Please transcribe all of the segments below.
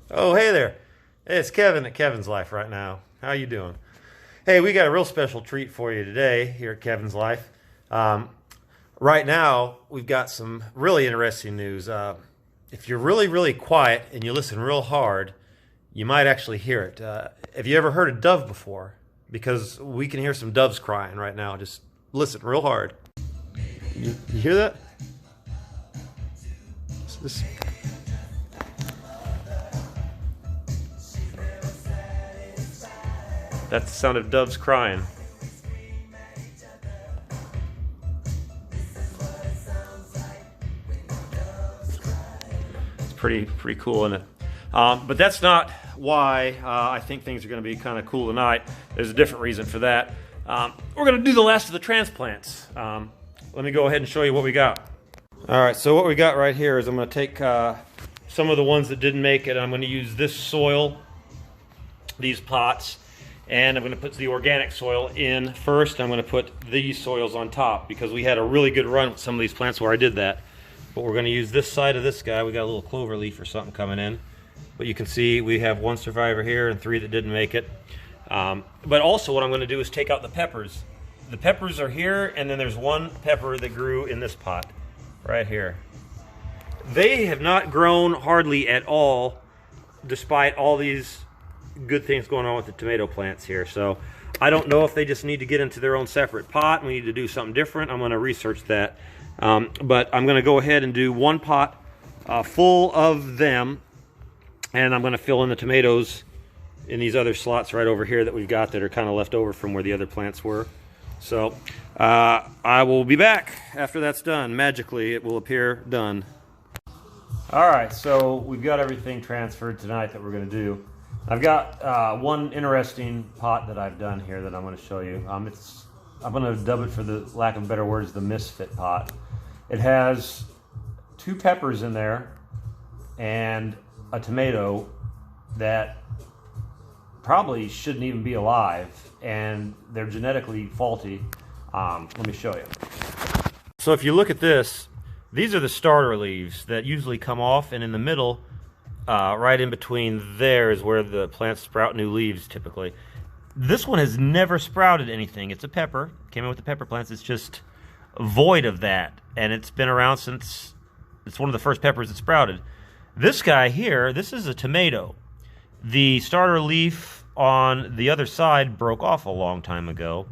Oh, hey there. Hey, it's Kevin at Kevin's Life right now. How you doing? Hey, we got a real special treat for you today here at Kevin's Life. Um, right now, we've got some really interesting news. If you're really, really quiet and you listen real hard, you might actually hear it. Have you ever heard a dove before? Because we can hear some doves crying right now. Just listen real hard. You hear that? This. That's the sound of doves crying. It's pretty cool, isn't it? But that's not why I think things are going to be kind of cool tonight. There's a different reason for that. We're going to do the last of the transplants. Let me go ahead and show you what we got. All right, so what we got right here is I'm going to take some of the ones that didn't make it. I'm going to use this soil, these pots, and I'm going to put the organic soil in first. I'm going to put these soils on top because we had a really good run with some of these plants where I did that. But we're going to use this side of this guy. We got a little clover leaf or something coming in. But you can see we have one survivor here and 3 that didn't make it. But also what I'm going to do is take out the peppers. The peppers are here, and then there's one pepper that grew in this pot right here. They have not grown hardly at all, despite all these good things going on with the tomato plants here. So I don't know if they just need to get into their own separate pot and we need to do something different. I'm going to research that. But I'm going to go ahead and do one pot full of them, and I'm going to fill in the tomatoes in these other slots right over here that we've got that are kind of left over from where the other plants were. So I will be back after that's done. Magically it will appear done. All right, so we've got everything transferred tonight that we're going to do. I've got one interesting pot that I've done here that I'm going to show you. I'm going to dub it, for the lack of better words, the misfit pot. It has 2 peppers in there and a tomato that probably shouldn't even be alive, and they're genetically faulty. Let me show you. So if you look at this, these are the starter leaves that usually come off, and in the middle, right in between there is where the plants sprout new leaves typically. This one has never sprouted anything. It's a pepper, came in with the pepper plants. It's just void of that, and it's been around since it's one of the first peppers that sprouted. This guy here, this is a tomato. The starter leaf on the other side broke off a long time ago,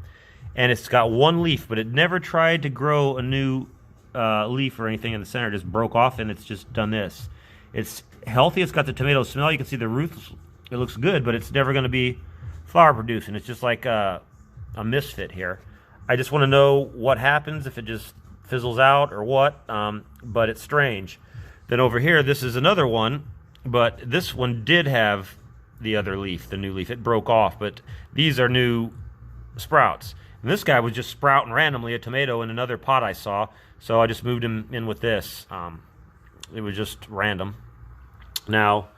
and it's got one leaf, but it never tried to grow a new leaf or anything in the center. It just broke off, and it's just done this. It's healthy. It's got the tomato smell. You can see the roots. It looks good, but it's never going to be flower producing. It's just like a misfit here. I just want to know what happens, if it just fizzles out or what, but it's strange. Then over here, this is another one, but this one did have the other leaf, the new leaf. It broke off, but these are new sprouts. And this guy was just sprouting randomly, a tomato in another pot I saw, so I just moved him in with this. It was just random. Now,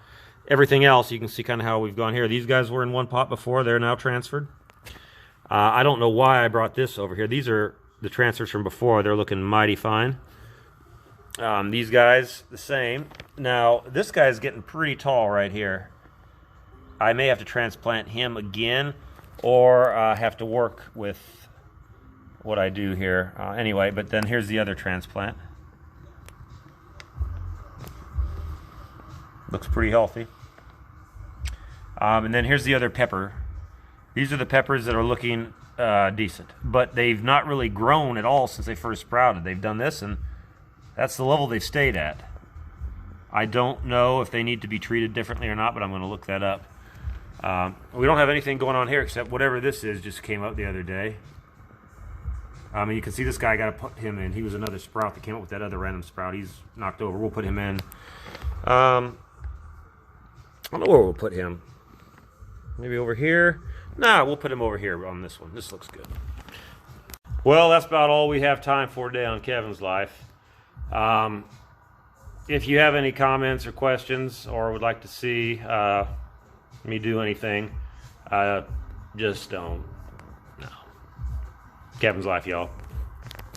everything else, you can see kind of how we've gone here. These guys were in one pot before. They're now transferred. I don't know why I brought this over here. These are the transfers from before. They're looking mighty fine. These guys, the same. Now, this guy's getting pretty tall right here. I may have to transplant him again, or have to work with what I do here. Anyway, but then here's the other transplant. Looks pretty healthy. And then here's the other pepper. These are the peppers that are looking decent, but they've not really grown at all since they first sprouted. They've done this, and that's the level they've stayed at. I don't know if they need to be treated differently or not, but I'm going to look that up. We don't have anything going on here except whatever this is just came up the other day. And you can see this guy, I got to put him in. He was another sprout that came up with that other random sprout. He's knocked over. We'll put him in. I don't know where we'll put him. Maybe over here? Nah, we'll put him over here on this one. This looks good. Well, that's about all we have time for today on Kevin's Life. If you have any comments or questions, or would like to see me do anything, just don't. No. Kevin's Life, y'all.